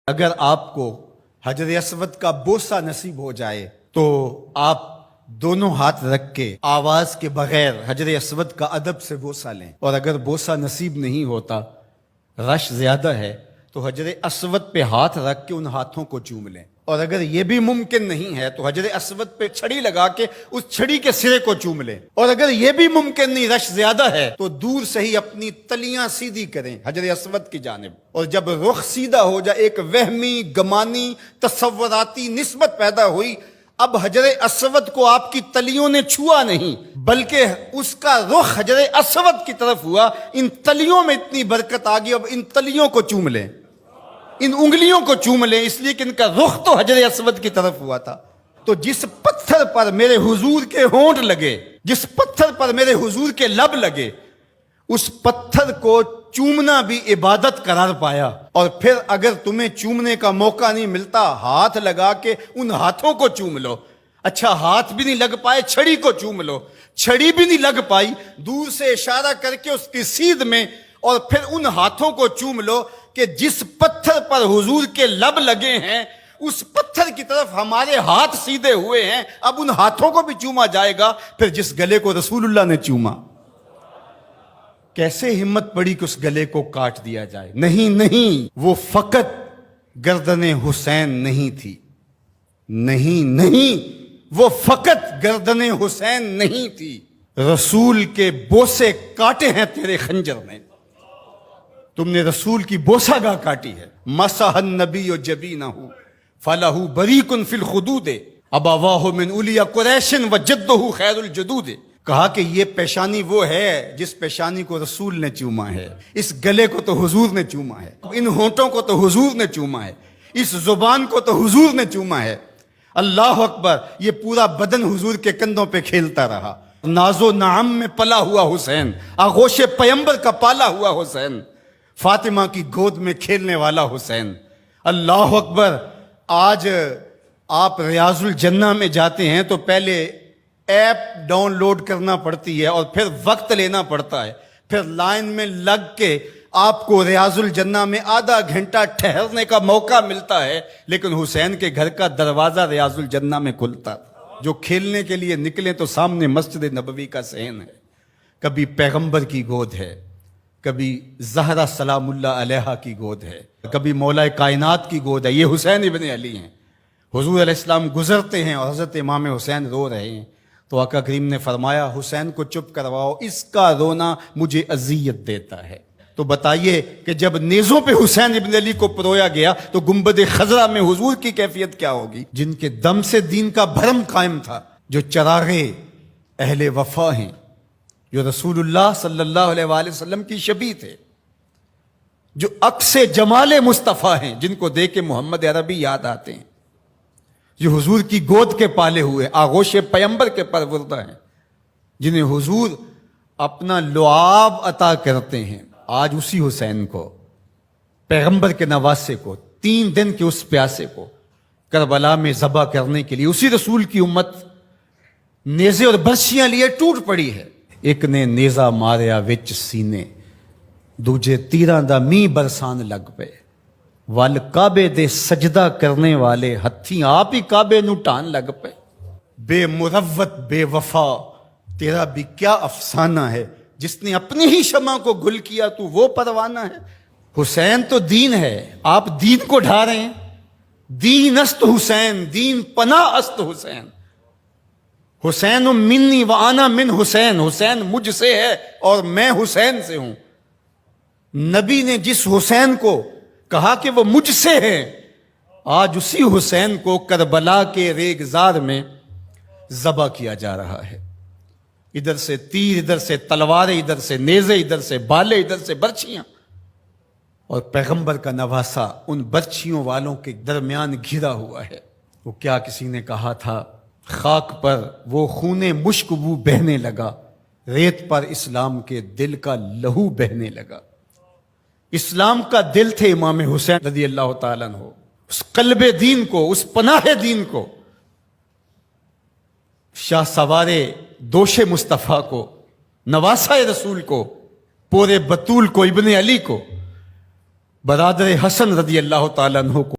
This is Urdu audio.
اگر آپ کو حجر اسود کا بوسہ نصیب ہو جائے تو آپ دونوں ہاتھ رکھ کے آواز کے بغیر حجر اسود کا ادب سے بوسہ لیں، اور اگر بوسہ نصیب نہیں ہوتا، رش زیادہ ہے، تو حجر اسود پہ ہاتھ رکھ کے ان ہاتھوں کو چوم لیں، اور اگر یہ بھی ممکن نہیں ہے تو حجر اسود پہ چھڑی لگا کے اس چھڑی کے سرے کو چوم لیں، اور اگر یہ بھی ممکن نہیں، رش زیادہ ہے، تو دور سے ہی اپنی تلیاں سیدھی کریں حجر اسود کی جانب، اور جب رخ سیدھا ہو جائے، ایک وہمی گمانی تصوراتی نسبت پیدا ہوئی، اب حجر اسود کو آپ کی تلیوں نے چھوا نہیں بلکہ اس کا رخ حجر اسود کی طرف ہوا، ان تلیوں میں اتنی برکت آ گئی، اب ان تلیوں کو چوم لیں، ان انگلیوں کو چوم لیں، اس لیے کہ ان کا رخ تو حجر اسود کی طرف ہوا تھا۔ تو جس پتھر پر میرے حضور کے ہونٹ لگے، جس پتھر پر میرے حضور کے لب لگے، اس پتھر کو چومنا بھی عبادت قرار پایا، اور پھر اگر تمہیں چومنے کا موقع نہیں ملتا، ہاتھ لگا کے ان ہاتھوں کو چوم لو۔ اچھا ہاتھ بھی نہیں لگ پائے، چھڑی کو چوم لو، چھڑی بھی نہیں لگ پائی، دور سے اشارہ کر کے اس کی سیدھ میں، اور پھر ان ہاتھوں کو چوم لو کہ جس پتھر پر حضور کے لب لگے ہیں اس پتھر کی طرف ہمارے ہاتھ سیدھے ہوئے ہیں، اب ان ہاتھوں کو بھی چوما جائے گا۔ پھر جس گلے کو رسول اللہ نے چوما، کیسے ہمت پڑی کہ اس گلے کو کاٹ دیا جائے؟ نہیں، وہ فقط گردن حسین نہیں تھی، نہیں، وہ فقط گردن حسین نہیں تھی، رسول کے بوسے کاٹے ہیں تیرے خنجر نے، تم نے رسول کی بوسہ گاہ کاٹی ہے۔ مسح النبی جبینہ فلہ بریق فی الخدود ابواہ من اولیاء قریش وجدہ خیر الجدود۔ کہا کہ یہ پیشانی وہ ہے جس پیشانی کو رسول نے چوما ہے، اس گلے کو تو حضور نے چوما ہے، ان ہونٹوں کو تو حضور نے چوما ہے، اس زبان کو تو حضور نے چوما ہے۔ اللہ اکبر! یہ پورا بدن حضور کے کندھوں پہ کھیلتا رہا، ناز و نعم میں پلا ہوا حسین، آغوش پیمبر کا پالا ہوا حسین، فاطمہ کی گود میں کھیلنے والا حسین۔ اللہ اکبر! آج آپ ریاض الجنہ میں جاتے ہیں تو پہلے ایپ ڈاؤن لوڈ کرنا پڑتی ہے، اور پھر وقت لینا پڑتا ہے، پھر لائن میں لگ کے آپ کو ریاض الجنہ میں آدھا گھنٹہ ٹھہرنے کا موقع ملتا ہے، لیکن حسین کے گھر کا دروازہ ریاض الجنہ میں کھلتا تھا۔ جو کھیلنے کے لیے نکلے تو سامنے مسجد نبوی کا صحن ہے، کبھی پیغمبر کی گود ہے، کبھی زہرا سلام اللہ علیہا کی گود ہے، کبھی مولا کائنات کی گود ہے، یہ حسین ابن علی ہیں۔ حضور علیہ السلام گزرتے ہیں اور حضرت امام حسین رو رہے ہیں، تو آقا کریم نے فرمایا حسین کو چپ کرواؤ، اس کا رونا مجھے اذیت دیتا ہے۔ تو بتائیے کہ جب نیزوں پہ حسین ابن علی کو پرویا گیا تو گنبد خضرا میں حضور کی کیفیت کیا ہوگی؟ جن کے دم سے دین کا بھرم قائم تھا، جو چراغے اہل وفا ہیں، جو رسول اللہ صلی اللہ علیہ وآلہ وسلم کی شبیہ تھے، جو عکس جمال مصطفیٰ ہیں، جن کو دیکھ کے محمد عربی یاد آتے ہیں، جو حضور کی گود کے پالے ہوئے آغوش پیمبر کے پروردہ ہیں، جنہیں حضور اپنا لعاب عطا کرتے ہیں۔ آج اسی حسین کو، پیغمبر کے نواسے کو، 3 دن کے اس پیاسے کو کربلا میں ذبح کرنے کے لیے اسی رسول کی امت نیزے اور برچیاں لیے ٹوٹ پڑی ہے۔ ایک نے نیزہ ماریا وچ سینے، دوجے تیراں دا می برسان لگ پے، ول کعبے دے سجدہ کرنے والے ہتھی آپ ہی کعبے نو ٹان لگ پے۔ بے مروت بے وفا تیرا بھی کیا افسانہ ہے، جس نے اپنی ہی شمع کو گل کیا تو وہ پروانہ ہے۔ حسین تو دین ہے، آپ دین کو ڈھا رہے ہیں۔ دین است حسین، دین پناہ است حسین، حسین منی و انا من حسین، حسین مجھ سے ہے اور میں حسین سے ہوں۔ نبی نے جس حسین کو کہا کہ وہ مجھ سے ہے، آج اسی حسین کو کربلا کے ریگزار میں ذبح کیا جا رہا ہے۔ ادھر سے تیر، ادھر سے تلواریں، ادھر سے نیزے، ادھر سے بالے، ادھر سے برچیاں، اور پیغمبر کا نواسا ان برچیوں والوں کے درمیان گھرا ہوا ہے۔ وہ کیا کسی نے کہا تھا، خاک پر وہ خون مشک بو بہنے لگا، ریت پر اسلام کے دل کا لہو بہنے لگا۔ اسلام کا دل تھے امام حسین رضی اللہ تعالیٰ عنہ، اس قلب دین کو، اس پناہ دین کو، شاہ سوارے دوش مصطفیٰ کو، نواسہ رسول کو، پورے بطول کو، ابن علی کو، برادر حسن رضی اللہ تعالیٰ عنہ کو